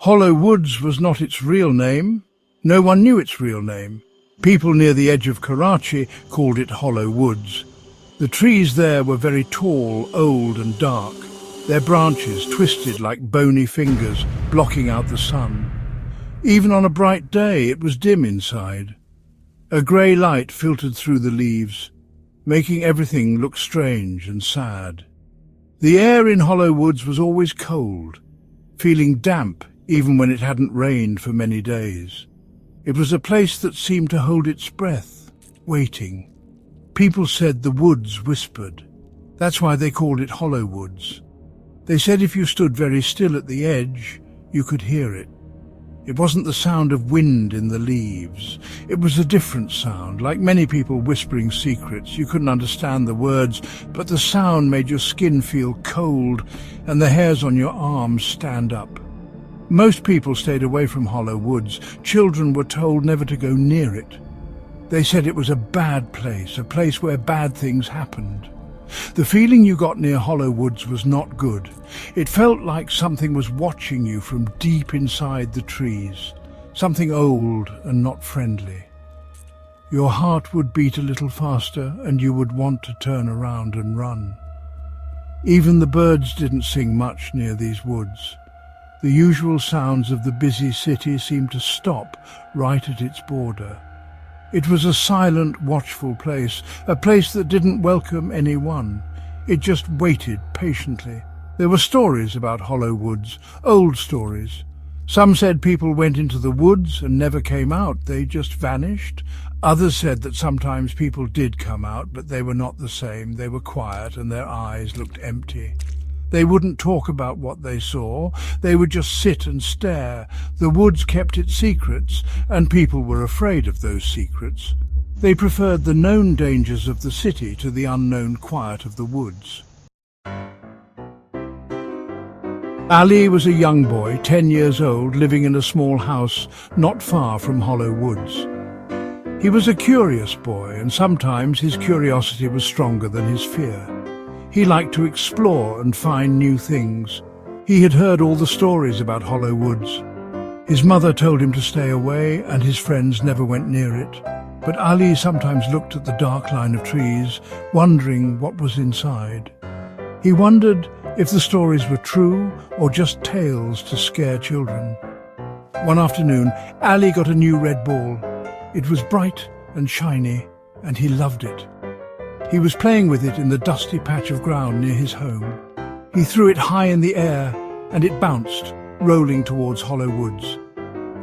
Hollow Woods was not its real name. No one knew its real name. People near the edge of Karachi called it Hollow Woods. The trees there were very tall, old and dark, their branches twisted like bony fingers, blocking out the sun. Even on a bright day, it was dim inside. A grey light filtered through the leaves, making everything look strange and sad. The air in Hollow Woods was always cold, feeling damp even when it hadn't rained for many days. It was a place that seemed to hold its breath, waiting. People said the woods whispered. That's why they called it Hollow Woods. They said if you stood very still at the edge, you could hear it. It wasn't the sound of wind in the leaves. It was a different sound, like many people whispering secrets. You couldn't understand the words, but the sound made your skin feel cold and the hairs on your arms stand up. Most people stayed away from Hollow Woods. Children were told never to go near it. They said it was a bad place, a place where bad things happened. The feeling you got near Hollow Woods was not good. It felt like something was watching you from deep inside the trees, something old and not friendly. Your heart would beat a little faster and you would want to turn around and run. Even the birds didn't sing much near these woods. The usual sounds of the busy city seemed to stop right at its border. It was a silent, watchful place, a place that didn't welcome anyone. It just waited patiently. There were stories about Hollow Woods, old stories. Some said people went into the woods and never came out, they just vanished. Others said that sometimes people did come out, but they were not the same. They were quiet and their eyes looked empty. They wouldn't talk about what they saw. They would just sit and stare. The woods kept its secrets, and people were afraid of those secrets. They preferred the known dangers of the city to the unknown quiet of the woods. Ali was a young boy, 10 years old, living in a small house not far from Hollow Woods. He was a curious boy, and sometimes his curiosity was stronger than his fear. He liked to explore and find new things. He had heard all the stories about Hollow Woods. His mother told him to stay away, and his friends never went near it. But Ali sometimes looked at the dark line of trees, wondering what was inside. He wondered if the stories were true or just tales to scare children. One afternoon, Ali got a new red ball. It was bright and shiny, and he loved it. He was playing with it in the dusty patch of ground near his home. He threw it high in the air, and it bounced, rolling towards Hollow Woods.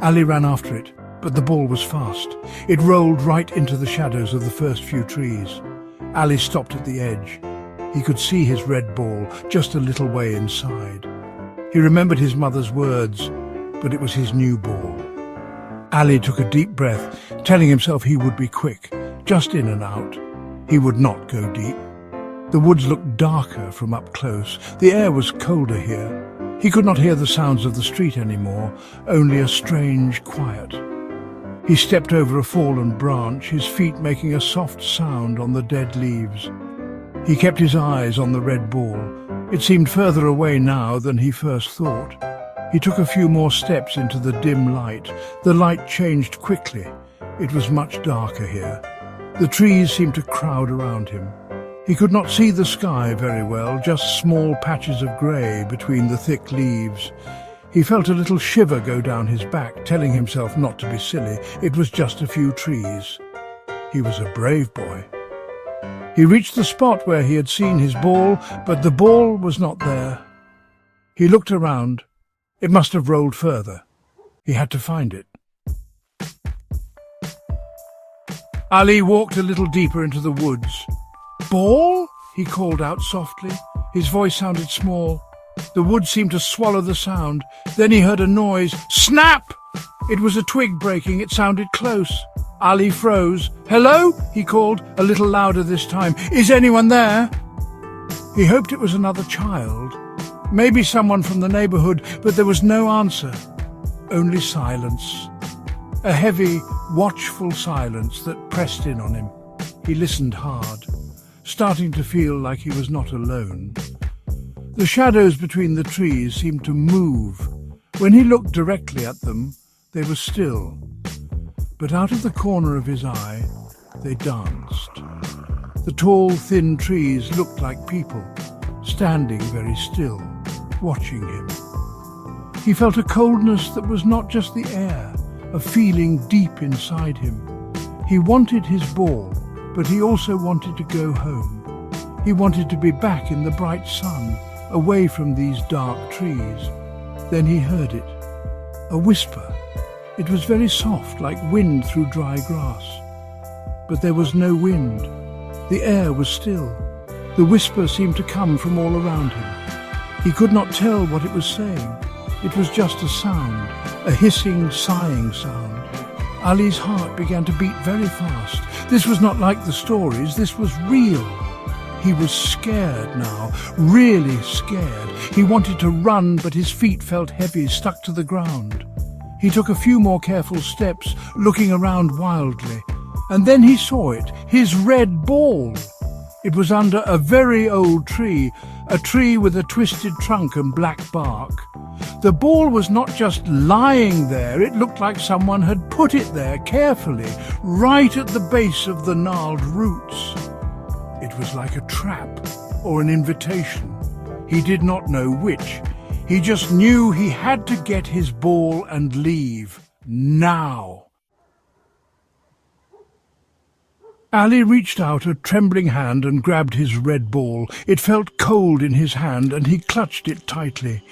Ali ran after it, but the ball was fast. It rolled right into the shadows of the first few trees. Ali stopped at the edge. He could see his red ball just a little way inside. He remembered his mother's words, but it was his new ball. Ali took a deep breath, telling himself he would be quick, just in and out. He would not go deep. The woods looked darker from up close. The air was colder here. He could not hear the sounds of the street anymore, only a strange quiet. He stepped over a fallen branch, his feet making a soft sound on the dead leaves. He kept his eyes on the red ball. It seemed further away now than he first thought. He took a few more steps into the dim light. The light changed quickly. It was much darker here. The trees seemed to crowd around him. He could not see the sky very well, just small patches of grey between the thick leaves. He felt a little shiver go down his back, telling himself not to be silly. It was just a few trees. He was a brave boy. He reached the spot where he had seen his ball, but the ball was not there. He looked around. It must have rolled further. He had to find it. Ali walked a little deeper into the woods. "Ball?" he called out softly. His voice sounded small. The woods seemed to swallow the sound. Then he heard a noise. Snap! It was a twig breaking. It sounded close. Ali froze. "Hello?" he called, a little louder this time. "Is anyone there?" He hoped it was another child, maybe someone from the neighborhood, but there was no answer. Only silence. A heavy, watchful silence that pressed in on him. He listened hard, starting to feel like he was not alone. The shadows between the trees seemed to move, When he looked directly at them, they were still. But out of the corner of his eye, they danced. The tall, thin trees looked like people, standing very still, watching him. He felt a coldness that was not just the air, a feeling deep inside him. He wanted his ball, but he also wanted to go home. He wanted to be back in the bright sun, away from these dark trees. Then he heard it, a whisper. It was very soft, like wind through dry grass. But there was no wind. The air was still. The whisper seemed to come from all around him. He could not tell what it was saying. It was just a sound, a hissing, sighing sound. Ali's heart began to beat very fast. This was not like the stories, this was real. He was scared now, really scared. He wanted to run, but his feet felt heavy, stuck to the ground. He took a few more careful steps, looking around wildly. And then he saw it, his red ball. It was under a very old tree, a tree with a twisted trunk and black bark. The ball was not just lying there, it looked like someone had put it there carefully, right at the base of the gnarled roots. It was like a trap or an invitation. He did not know which. He just knew he had to get his ball and leave, now. Ali reached out a trembling hand and grabbed his red ball. It felt cold in his hand and he clutched it tightly.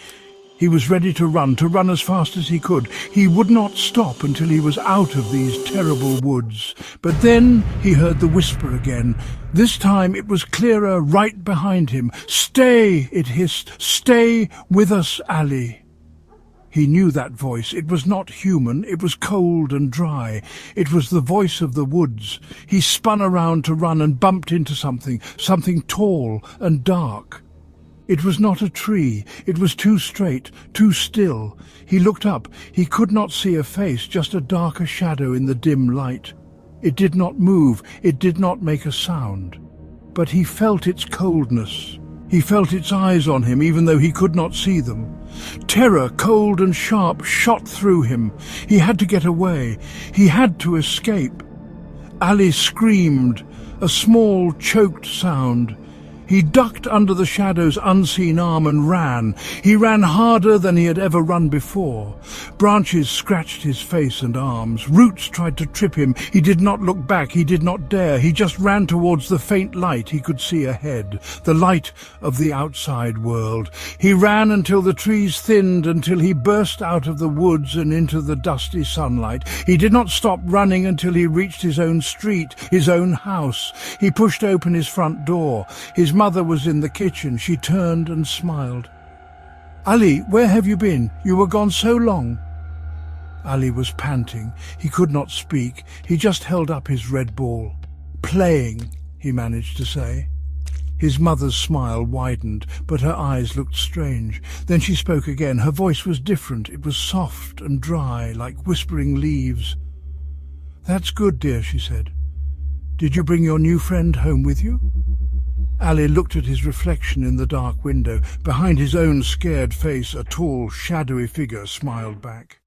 He was ready to run as fast as he could. He would not stop until he was out of these terrible woods. But then he heard the whisper again. This time it was clearer, right behind him. "Stay," it hissed. "Stay with us, Ali." He knew that voice. It was not human. It was cold and dry. It was the voice of the woods. He spun around to run and bumped into something tall and dark. It was not a tree. It was too straight, too still. He looked up. He could not see a face, just a darker shadow in the dim light. It did not move. It did not make a sound. But he felt its coldness. He felt its eyes on him, even though he could not see them. Terror, cold and sharp, shot through him. He had to get away. He had to escape. Ali screamed, a small, choked sound. He ducked under the shadow's unseen arm and ran. He ran harder than he had ever run before. Branches scratched his face and arms. Roots tried to trip him. He did not look back. He did not dare. He just ran towards the faint light he could see ahead, the light of the outside world. He ran until the trees thinned, until he burst out of the woods and into the dusty sunlight. He did not stop running until he reached his own street, his own house. He pushed open his front door. His mother was in the kitchen. She turned and smiled. "Ali, where have you been? You were gone so long." Ali was panting. He could not speak. He just held up his red ball. "Playing," he managed to say. His mother's smile widened, but her eyes looked strange. Then she spoke again. Her voice was different. It was soft and dry, like whispering leaves. "That's good, dear," she said. "Did you bring your new friend home with you?" Ali looked at his reflection in the dark window. Behind his own scared face, a tall, shadowy figure smiled back.